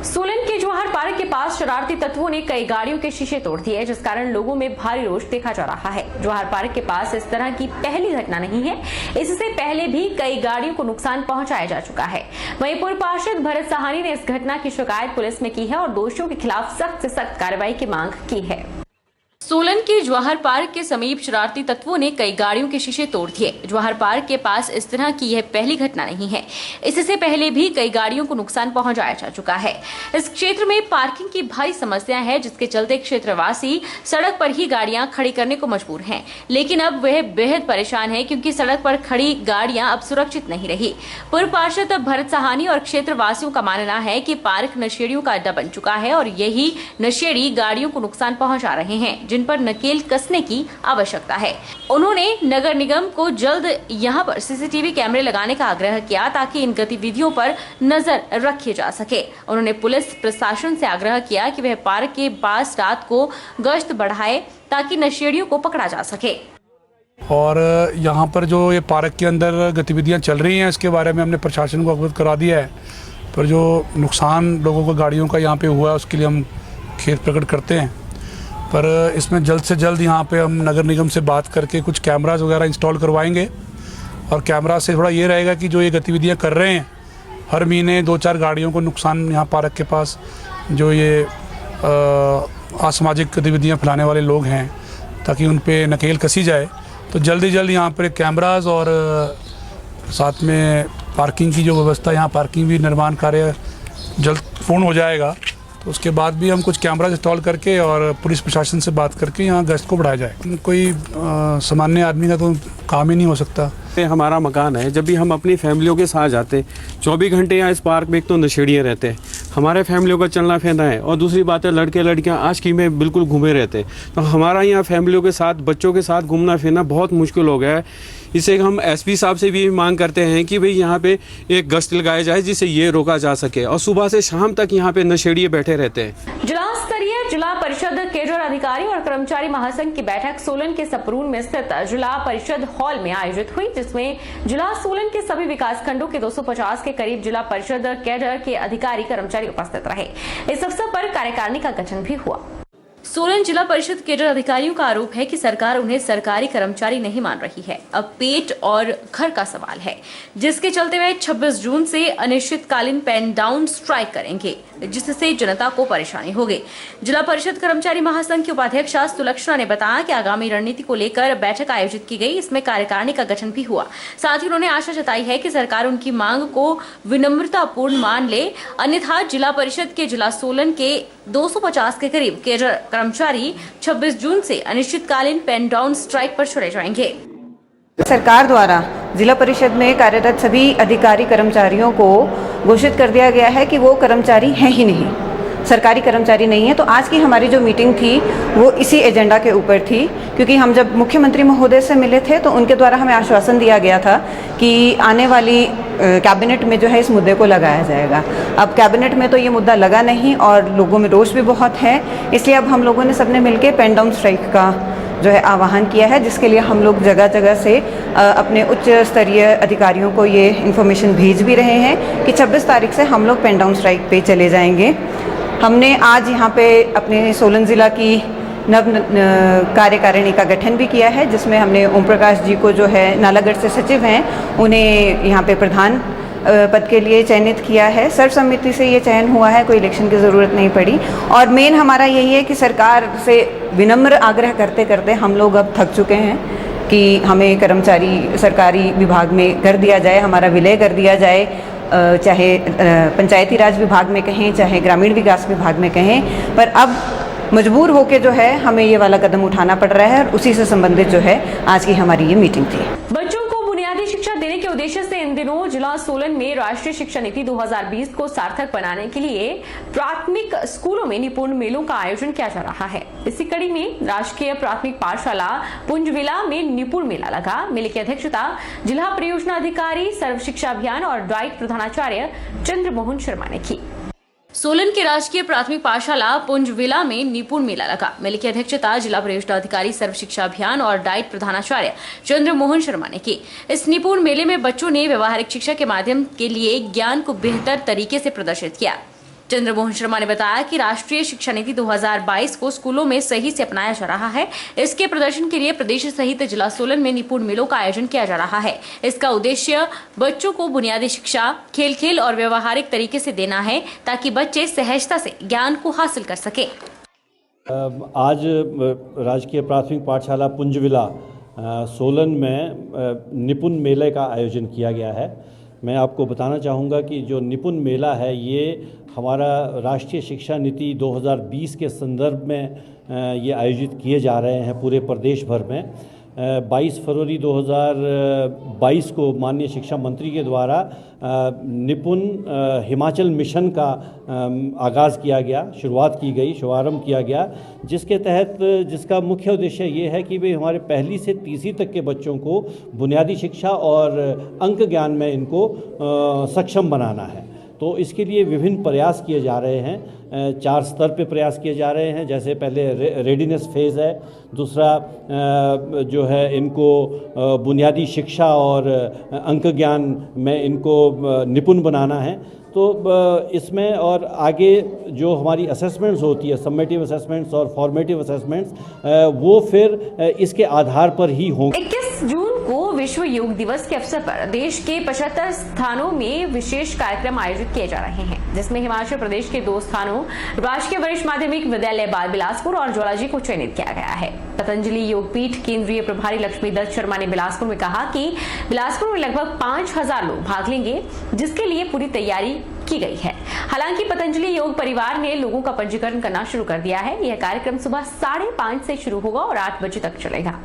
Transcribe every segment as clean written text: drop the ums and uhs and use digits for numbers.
सोलन के जवाहर पार्क के पास शरारती तत्वों ने कई गाड़ियों के शीशे तोड़ दिए, जिस कारण लोगों में भारी रोष देखा जा रहा है। जवाहर पार्क के पास इस तरह की पहली घटना नहीं है, इससे पहले भी कई गाड़ियों को नुकसान पहुंचाया जा चुका है। वहीं पूर्व पार्षद भरत साहनी ने इस घटना की शिकायत पुलिस में की है और दोषियों के खिलाफ सख्त से सख्त कार्रवाई की मांग की है। सोलन के जवाहर पार्क के समीप शरारती तत्वों ने कई गाड़ियों के शीशे तोड़ दिए। जवाहर पार्क के पास इस तरह की यह पहली घटना नहीं है, इससे पहले भी कई गाड़ियों को नुकसान पहुंचाया जा चुका है। इस क्षेत्र में पार्किंग की भारी समस्या है, जिसके चलते क्षेत्रवासी सड़क पर ही गाड़ियां खड़ी करने को मजबूर हैं। लेकिन अब वह बेहद परेशान है, क्योंकि सड़क पर खड़ी गाड़ियां अब सुरक्षित नहीं रही। पूर्व पार्षद भरत साहनी और क्षेत्रवासियों का मानना है कि पार्क नशेड़ियों का अड्डा बन चुका है और यही नशेड़ी गाड़ियों को नुकसान पहुंचा रहे हैं, जिन पर नकेल कसने की आवश्यकता है। उन्होंने नगर निगम को जल्द यहां पर सीसीटीवी कैमरे लगाने का आग्रह किया, ताकि इन गतिविधियों पर नजर रखी जा सके। उन्होंने पुलिस प्रशासन से आग्रह किया कि वह पार्क के पास रात को गश्त बढ़ाए, ताकि नशेड़ियों को पकड़ा जा सके। और यहाँ पर जो ये पार्क के अंदर गतिविधियाँ चल रही हैं, इसके बारे में हमने प्रशासन को अवगत करा दिया है। पर जो नुकसान लोगों को गाड़ियों का यहाँ पे हुआ है, उसके लिए हम खेद प्रकट करते हैं। पर इसमें जल्द से जल्द यहाँ पे हम नगर निगम से बात करके कुछ कैमरास वगैरह इंस्टॉल करवाएंगे। और कैमरा से थोड़ा ये रहेगा कि जो ये गतिविधियाँ कर रहे हैं, हर महीने 2-4 गाड़ियों को नुकसान यहाँ पार्क के पास जो ये असामाजिक गतिविधियाँ फैलाने वाले लोग हैं, ताकि उन पे नकेल कसी जाए। तो जल्द ही जल्द यहाँ पर कैमरास और साथ में पार्किंग की जो व्यवस्था, यहाँ पार्किंग भी निर्माण कार्य जल्द पूर्ण हो जाएगा। तो उसके बाद भी हम कुछ कैमरा इंस्टॉल करके और पुलिस प्रशासन से बात करके यहाँ गश्त को बढ़ाया जाए। कोई सामान्य आदमी का तो काम ही नहीं हो सकता। हमारा मकान है, जब भी हम अपनी फैमिलियों के साथ जाते 24 घंटे यहाँ इस पार्क में एक तो नशेड़िए रहते हैं, हमारे फैमिलियों का चलना फिरना है, और दूसरी बात है लड़के लड़कियाँ आशिकी में बिल्कुल घूमे रहते हैं। तो हमारा यहाँ फैमिलियों के साथ बच्चों के साथ घूमना फिरना बहुत मुश्किल हो गया है। इसे हम एसपी साहब से भी मांग करते हैं कि भाई यहाँ पे एक गश्त लगाया जाए, जिससे ये रोका जा सके। और सुबह से शाम तक यहाँ पे नशेड़िए बैठे रहते हैं। जिला स्तरीय जिला परिषद केडर अधिकारी और कर्मचारी महासंघ की बैठक सोलन के सपरून में स्थित जिला परिषद हॉल में आयोजित हुई, जिसमें जिला सोलन के सभी विकास खंडों के 250 के करीब जिला परिषद केडर के अधिकारी कर्मचारी उपस्थित रहे। इस अवसर पर कार्यकारिणी का गठन भी हुआ। सोलन जिला परिषद केडर अधिकारियों का आरोप है कि सरकार उन्हें सरकारी कर्मचारी नहीं मान रही है। अब पेट और घर का सवाल है, जिसके चलते वे 26 जून से अनिश्चितकालीन पेन डाउन स्ट्राइक करेंगे, जिससे जनता को परेशानी होगी। जिला परिषद कर्मचारी महासंघ की उपाध्यक्ष सुलक्षणा ने बताया कि आगामी रणनीति को लेकर बैठक आयोजित की गई, इसमें कार्यकारिणी का गठन भी हुआ। साथ ही उन्होंने आशा जताई है कि सरकार उनकी मांग को विनम्रतापूर्ण मान ले, अन्यथा जिला परिषद के जिला सोलन के 250 के करीब केडर कर्मचारी 26 जून से अनिश्चितकालीन पेन डाउन स्ट्राइक पर चले जाएंगे। सरकार द्वारा जिला परिषद में कार्यरत सभी अधिकारी कर्मचारियों को घोषित कर दिया गया है कि वो कर्मचारी हैं ही नहीं, सरकारी कर्मचारी नहीं है। तो आज की हमारी जो मीटिंग थी वो इसी एजेंडा के ऊपर थी, क्योंकि हम जब मुख्यमंत्री महोदय से मिले थे तो उनके द्वारा हमें आश्वासन दिया गया था कि आने वाली कैबिनेट में जो है इस मुद्दे को लगाया जाएगा। अब कैबिनेट में तो ये मुद्दा लगा नहीं और लोगों में रोष भी बहुत है, इसलिए अब हम लोगों ने सबने मिलकर पेन डाउन स्ट्राइक का जो है आह्वान किया है, जिसके लिए हम लोग जगह जगह से अपने उच्च स्तरीय अधिकारियों को ये इन्फॉर्मेशन भेज भी रहे हैं कि 26 तारीख से हम लोग पेन डाउन स्ट्राइक पे चले जाएंगे। हमने आज यहाँ पे अपने सोलन ज़िला की नव कार्यकारिणी का गठन भी किया है, जिसमें हमने ओम प्रकाश जी को जो है नालागढ़ से सचिव हैं, उन्हें यहाँ पे प्रधान पद के लिए चयनित किया है। सर्वसम्मति से ये चयन हुआ है, कोई इलेक्शन की ज़रूरत नहीं पड़ी। और मेन हमारा यही है कि सरकार से विनम्र आग्रह करते करते हम लोग अब थक चुके हैं कि हमें कर्मचारी सरकारी विभाग में कर दिया जाए, हमारा विलय कर दिया जाए, चाहे पंचायती राज विभाग में कहें, चाहे ग्रामीण विकास विभाग में कहें। पर अब मजबूर होके जो है हमें ये वाला कदम उठाना पड़ रहा है, और उसी से संबंधित जो है आज की हमारी ये मीटिंग थी। बच्चों को बुनियादी शिक्षा देने के उद्देश्य से इन दिनों जिला सोलन में राष्ट्रीय शिक्षा नीति 2020 को सार्थक बनाने के लिए प्राथमिक स्कूलों में निपुण मेलों का आयोजन किया जा रहा है। इसी कड़ी में राजकीय प्राथमिक पाठशाला पुंजविला में निपुण मेला लगा। मेले की अध्यक्षता जिला परियोजना अधिकारी सर्व शिक्षा अभियान और डाइट प्रधानाचार्य चंद्रमोहन शर्मा ने की। सोलन के राजकीय प्राथमिक पाठशाला पुंजविला में निपुण मेला लगा। मेले की अध्यक्षता जिला परियोजना अधिकारी सर्व शिक्षा अभियान और डाइट प्रधानाचार्य चंद्रमोहन शर्मा ने की। इस निपुण मेले में बच्चों ने व्यवहारिक शिक्षा के माध्यम के लिए ज्ञान को बेहतर तरीके से प्रदर्शित किया। चंद्रमोहन शर्मा ने बताया कि राष्ट्रीय शिक्षा नीति 2022 को स्कूलों में सही से अपनाया जा रहा है। इसके प्रदर्शन के लिए प्रदेश सहित जिला सोलन में निपुण मेलों का आयोजन किया जा रहा है। इसका उद्देश्य बच्चों को बुनियादी शिक्षा खेल खेल और व्यवहारिक तरीके से देना है ताकि बच्चे सहजता से ज्ञान को हासिल कर सके। आज राजकीय प्राथमिक पाठशाला पुंजविला सोलन में निपुण मेले का आयोजन किया गया है। मैं आपको बताना चाहूँगा कि जो निपुण मेला है ये हमारा राष्ट्रीय शिक्षा नीति 2020 के संदर्भ में ये आयोजित किए जा रहे हैं पूरे प्रदेश भर में। 22 फरवरी 2022 को माननीय शिक्षा मंत्री के द्वारा निपुण हिमाचल मिशन का आगाज़ किया गया, शुरुआत की गई, शुभारंभ किया गया, जिसके तहत जिसका मुख्य उद्देश्य ये है कि भाई हमारे पहली से तीसरी तक के बच्चों को बुनियादी शिक्षा और अंक ज्ञान में इनको सक्षम बनाना है। तो इसके लिए विभिन्न प्रयास किए जा रहे हैं। 4 स्तर पे प्रयास किए जा रहे हैं। जैसे पहले रेडीनेस फेज़ है, दूसरा जो है इनको बुनियादी शिक्षा और अंक ज्ञान में इनको निपुण बनाना है। तो इसमें और आगे जो हमारी असेसमेंट्स होती है, समेटिव असेसमेंट्स और फॉर्मेटिव असेसमेंट्स, वो फिर इसके आधार पर ही होंगे। 21 जून को विश्व योग दिवस के अवसर पर देश के 75 स्थानों में विशेष कार्यक्रम आयोजित किए जा रहे हैं, जिसमें हिमाचल प्रदेश के 2 स्थानों राजकीय वरिष्ठ माध्यमिक विद्यालय बाल बिलासपुर और ज्वालाजी को चयनित किया गया है। पतंजलि योगपीठ केंद्रीय प्रभारी लक्ष्मी दत्त शर्मा ने बिलासपुर में कहा कि बिलासपुर में लगभग 5000 लोग भाग लेंगे, जिसके लिए पूरी तैयारी की गई है। हालांकि पतंजलि योग परिवार ने लोगों का पंजीकरण करना शुरू कर दिया है। यह कार्यक्रम सुबह 5:30 से शुरू होगा और 8 बजे तक चलेगा।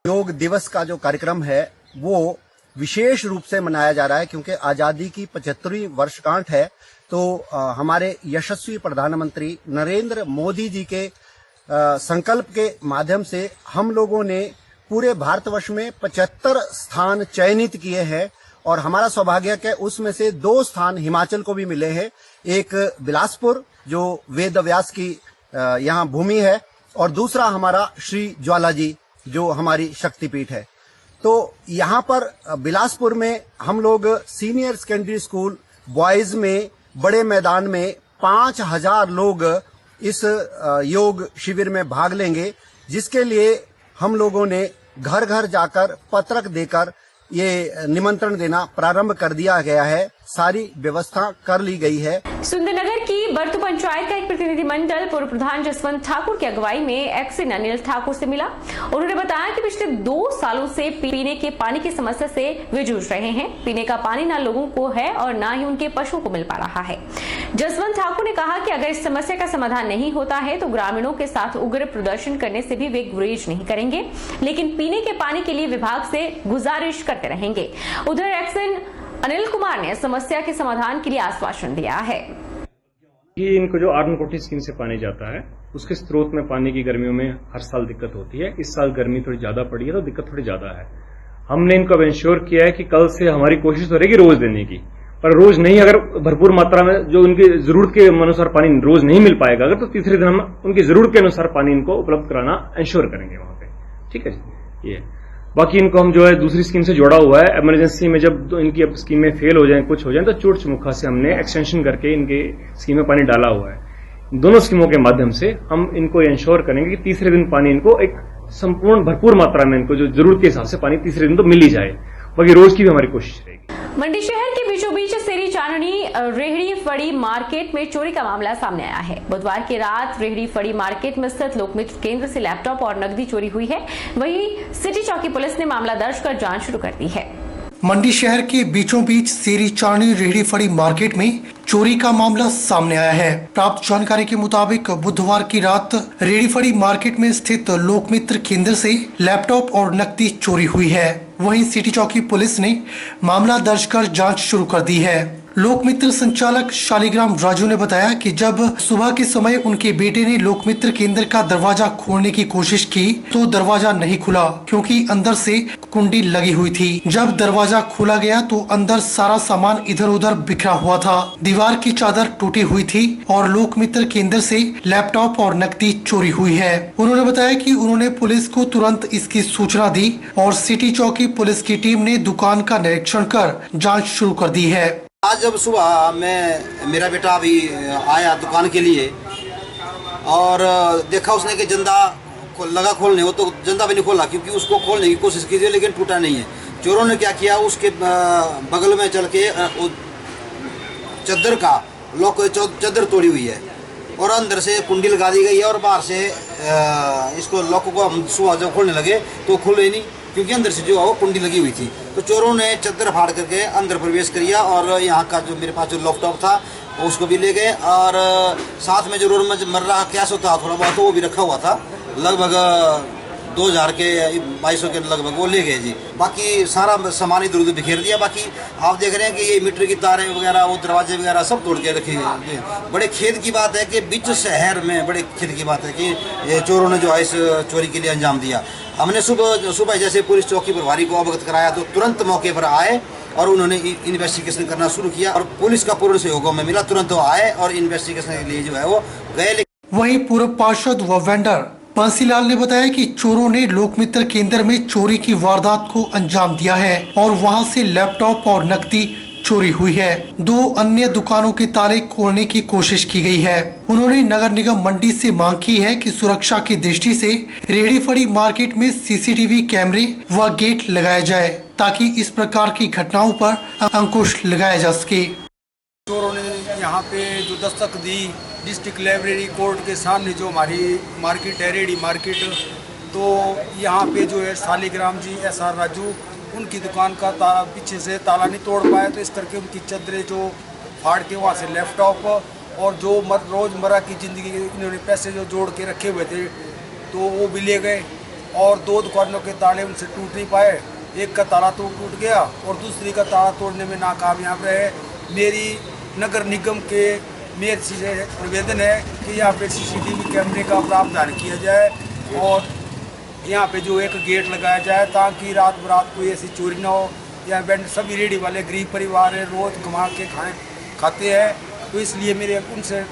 योग दिवस का जो कार्यक्रम है वो विशेष रूप से मनाया जा रहा है क्योंकि आजादी की 75वीं वर्षगांठ है। तो हमारे यशस्वी प्रधानमंत्री नरेंद्र मोदी जी के संकल्प के माध्यम से हम लोगों ने पूरे भारतवर्ष में 75 स्थान चयनित किए हैं और हमारा सौभाग्य है उसमें से 2 स्थान हिमाचल को भी मिले हैं। एक बिलासपुर जो वेद व्यास की यहाँ भूमि है और दूसरा हमारा श्री ज्वालाजी जो हमारी शक्तिपीठ है। तो यहाँ पर बिलासपुर में हम लोग सीनियर सेकेंडरी स्कूल बॉयज में बड़े मैदान में 5000 लोग इस योग शिविर में भाग लेंगे, जिसके लिए हम लोगों ने घर घर जाकर पत्रक देकर ये निमंत्रण देना प्रारंभ कर दिया गया है। सारी व्यवस्था कर ली गई है। सुंदरनगर की बर्तु पंचायत का एक प्रतिनिधिमंडल पूर्व प्रधान जसवंत ठाकुर की अगुवाई में एक्सिन अनिल ठाकुर से मिला। उन्होंने बताया कि पिछले 2 सालों से पीने के पानी की समस्या से वे जूझ रहे हैं। पीने का पानी न लोगों को है और न ही उनके पशुओं को मिल पा रहा है। जसवंत ठाकुर ने कहा कि अगर इस समस्या का समाधान नहीं होता है तो ग्रामीणों के साथ उग्र प्रदर्शन करने से भी वे गुरेज नहीं करेंगे, लेकिन पीने के पानी के लिए विभाग से गुजारिश करते रहेंगे। उधर एक्सिन अनिल कुमार ने समस्या के समाधान के लिए आश्वासन दिया है कि इनको जो आर्न कोटी स्कीम से पानी जाता है उसके स्रोत में पानी की गर्मियों में हर साल दिक्कत होती है। इस साल गर्मी थोड़ी ज्यादा पड़ी है तो दिक्कत थोड़ी ज्यादा है। हमने इनको अब इंश्योर किया है कि कल से हमारी कोशिश तो रहेगी रोज देने की, पर रोज नहीं, अगर भरपूर मात्रा में जो उनकी जरूरत के अनुसार पानी रोज नहीं मिल पाएगा अगर, तो तीसरे दिन हम उनकी जरूरत के अनुसार पानी इनको उपलब्ध कराना इंश्योर करेंगे वहां पे। ठीक है जी। ये बाकी इनको हम जो है दूसरी स्कीम से जोड़ा हुआ है। इमरजेंसी में जब इनकी अब स्कीमें फेल हो जाए, कुछ हो जाए, तो चोट चमुखा से हमने एक्सटेंशन करके इनके स्कीम में पानी डाला हुआ है। दोनों स्कीमों के माध्यम से हम इनको इंश्योर करेंगे कि तीसरे दिन पानी इनको एक संपूर्ण भरपूर मात्रा में इनको जो जरूरत के हिसाब से पानी तीसरे दिन तो मिल ही जाए। बाकी रोज की भी हमारी कोशिश रहेगी। मंडी शहर के बीचों बीच सेरी चांदनी रेहड़ी फड़ी मार्केट में चोरी का मामला सामने आया है। बुधवार की रात रेहड़ी फड़ी मार्केट में स्थित लोकमित्र केंद्र से लैपटॉप और नकदी चोरी हुई है। वहीं सिटी चौकी पुलिस ने मामला दर्ज कर जांच शुरू कर दी है। मंडी शहर के बीचों बीच सेरी चांदनी रेहड़ी फड़ी मार्केट में चोरी का मामला सामने आया है। प्राप्त जानकारी के मुताबिक बुधवार की रात रेहड़ी फड़ी मार्केट में स्थित लोकमित्र केंद्र से लैपटॉप और नकदी चोरी हुई है। वहीं सिटी चौकी पुलिस ने मामला दर्ज कर जांच शुरू कर दी है। लोकमित्र संचालक शालिग्राम राजू ने बताया कि जब सुबह के समय उनके बेटे ने लोकमित्र केंद्र का दरवाजा खोलने की कोशिश की तो दरवाजा नहीं खुला क्योंकि अंदर से कुंडी लगी हुई थी। जब दरवाजा खोला गया तो अंदर सारा सामान इधर उधर बिखरा हुआ था। दीवार की चादर टूटी हुई थी और लोकमित्र केंद्र से लैपटॉप और नकदी चोरी हुई है। उन्होंने बताया कि उन्होंने पुलिस को तुरंत इसकी सूचना दी और सिटी चौकी पुलिस की टीम ने दुकान का निरीक्षण कर जाँच शुरू कर दी है। आज जब सुबह मेरा बेटा अभी आया दुकान के लिए और देखा उसने कि जंदा को लगा खोलने, वो तो जंदा भी नहीं खोला क्योंकि उसको खोलने की कोशिश की थी लेकिन टूटा नहीं है। चोरों ने क्या किया, उसके बगल में चल के चद्दर का लॉक, चद्दर तोड़ी हुई है और अंदर से कुंडी लगा दी गई है और बाहर से इसको लॉक को हम सुबह जब खोलने लगे तो खुले नहीं क्योंकि अंदर से जो है वो कुंडी लगी हुई थी। तो चोरों ने चद्दर फाड़ करके अंदर प्रवेश किया और यहाँ का जो मेरे पास जो लैपटॉप था उसको भी ले गए और साथ में जो रोजमर्रा कैश होता थोड़ा बहुत वो भी रखा हुआ था, लगभग 2000 के 2200 के लगभग वो ले गए जी। बाकी सारा सामान इधर उधर बिखेर दिया। बाकी आप देख रहे हैं कि ये मीटर की तारें वगैरह, वो दरवाजे वगैरह सब तोड़ के रखे गए। बड़े खेद की बात है कि बीच शहर में बड़े खेद की बात है कि ये चोरों ने जो है इस चोरी के लिए अंजाम दिया। हमने सुबह जैसे पुलिस चौकी प्रभारी को अवगत कराया तो तुरंत मौके पर आए और उन्होंने इन्वेस्टिगेशन करना शुरू किया और पुलिस का पूर्ण सहयोग में मिला। तुरंत वो आए और इन्वेस्टिगेशन के लिए जो है वो गए। वहीं पूर्व पार्षद व वेंडर बंसीलाल ने बताया कि चोरों ने लोकमित्र केंद्र में चोरी की वारदात को अंजाम दिया है और वहां से लैपटॉप और नकदी चोरी हुई है। 2 अन्य दुकानों के ताले खोलने की कोशिश की गई है। उन्होंने नगर निगम मंडी से मांग की है कि सुरक्षा की दृष्टि से रेहड़ी फड़ी मार्केट में सीसीटीवी कैमरे व गेट लगाया जाए ताकि इस प्रकार की घटनाओं पर अंकुश लगाया जा सके। चोरों ने यहाँ पे जो दस्तक दी डिस्ट्रिक्ट लाइब्रेरी कोर्ट के सामने जो हमारी मार्केट है रेहड़ी मार्केट, तो यहाँ पे जो है शालिग्राम जी SR राजू उनकी दुकान का ताला पीछे से ताला नहीं तोड़ पाए तो इस करके उनकी चद्दरें जो फाड़ के वहाँ से लैपटॉप और जो रोज़मर्रा की ज़िंदगी के इन्होंने पैसे जो जोड़ के रखे हुए थे तो वो भी ले गए और 2 दुकानों के ताले उनसे टूट नहीं पाए। एक का ताला तो टूट गया और दूसरी का ताला तोड़ने में नाकामयाब रहे। मेरी नगर निगम के मेयर से निवेदन है कि यहाँ पे CCTV कैमरे का प्रावधान किया जाए और यहाँ पे जो एक गेट लगाया जाए ताकि रात बरात कोई ऐसी चोरी ना हो। यहाँ बैंड सभी रेहड़ी वाले गरीब परिवार है, रोज़ कमा के खाते हैं, तो इसलिए मेरे उनसे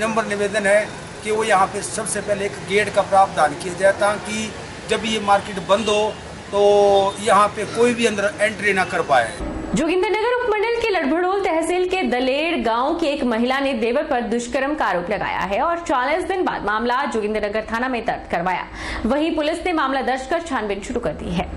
नंबर निवेदन है कि वो यहाँ पे सबसे पहले एक गेट का प्रावधान किया जाए ताकि जब ये मार्केट बंद हो तो यहाँ पे कोई भी अंदर एंट्री ना कर पाए। जोगिंद्रनगर उपमंडल के लड़भड़ोल तहसील के दलेर गांव की एक महिला ने देवर पर दुष्कर्म का आरोप लगाया है और 40 दिन बाद मामला जोगिंद्रनगर थाना में दर्ज करवाया। वहीं पुलिस ने मामला दर्ज कर छानबीन शुरू कर दी है।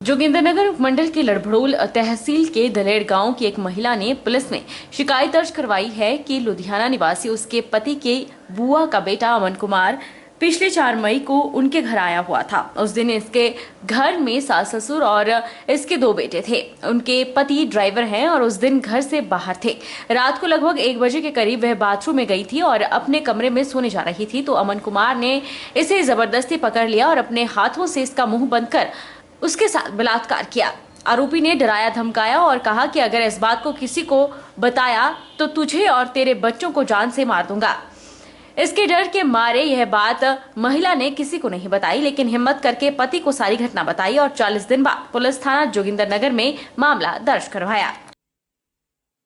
जोगिंद्रनगर उपमंडल के लड़भड़ोल तहसील के दलेर गांव की एक महिला ने पुलिस में शिकायत दर्ज करवाई है कि लुधियाना निवासी उसके पति के बुआ का बेटा अमन कुमार पिछले 4 मई को उनके घर आया हुआ था। उस दिन इसके घर में सास ससुर और इसके 2 बेटे थे। उनके पति ड्राइवर हैं और उस दिन घर से बाहर थे। रात को लगभग 1 बजे के करीब वह बाथरूम में गई थी और अपने कमरे में सोने जा रही थी तो अमन कुमार ने इसे जबरदस्ती पकड़ लिया और अपने हाथों से इसका मुंह बंद कर उसके साथ बलात्कार किया। आरोपी ने डराया धमकाया और कहा कि अगर इस बात को किसी को बताया तो तुझे और तेरे बच्चों को जान से मार दूंगा। इसके डर के मारे यह बात महिला ने किसी को नहीं बताई, लेकिन हिम्मत करके पति को सारी घटना बताई और 40 दिन बाद पुलिस थाना जोगिंद्रनगर में मामला दर्ज करवाया।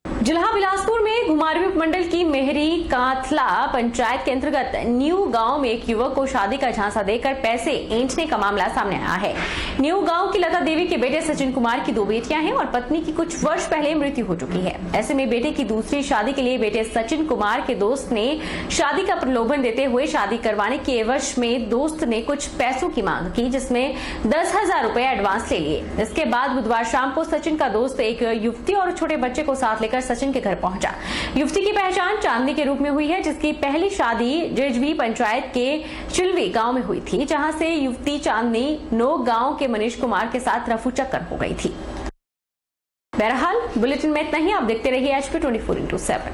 जिला बिलासपुर में घुमारवी उपमंडल की मेहरी कांथला पंचायत के अंतर्गत न्यू गांव में एक युवक को शादी का झांसा देकर पैसे ऐंठने का मामला सामने आया है। न्यू गांव की लता देवी के बेटे सचिन कुमार की 2 बेटियां हैं और पत्नी की कुछ वर्ष पहले मृत्यु हो चुकी है। ऐसे में बेटे की दूसरी शादी के लिए बेटे सचिन कुमार के दोस्त ने शादी का प्रलोभन देते हुए शादी करवाने के एवज में दोस्त ने कुछ पैसों की मांग की, जिसमें 10,000 रुपए एडवांस ले लिए। इसके बाद बुधवार शाम को सचिन का दोस्त एक युवती और छोटे बच्चे को साथ लेकर सचिन के घर पहुंचा। युवती की पहचान चांदनी के रूप में हुई है, जिसकी पहली शादी जिरजवी पंचायत के चिलवी गांव में हुई थी, जहां से युवती चांदनी नोक गांव के मनीष कुमार के साथ रफू चक्कर हो गई थी। बहरहाल बुलेटिन में इतना ही। आप देखते रहिए HP 24/7।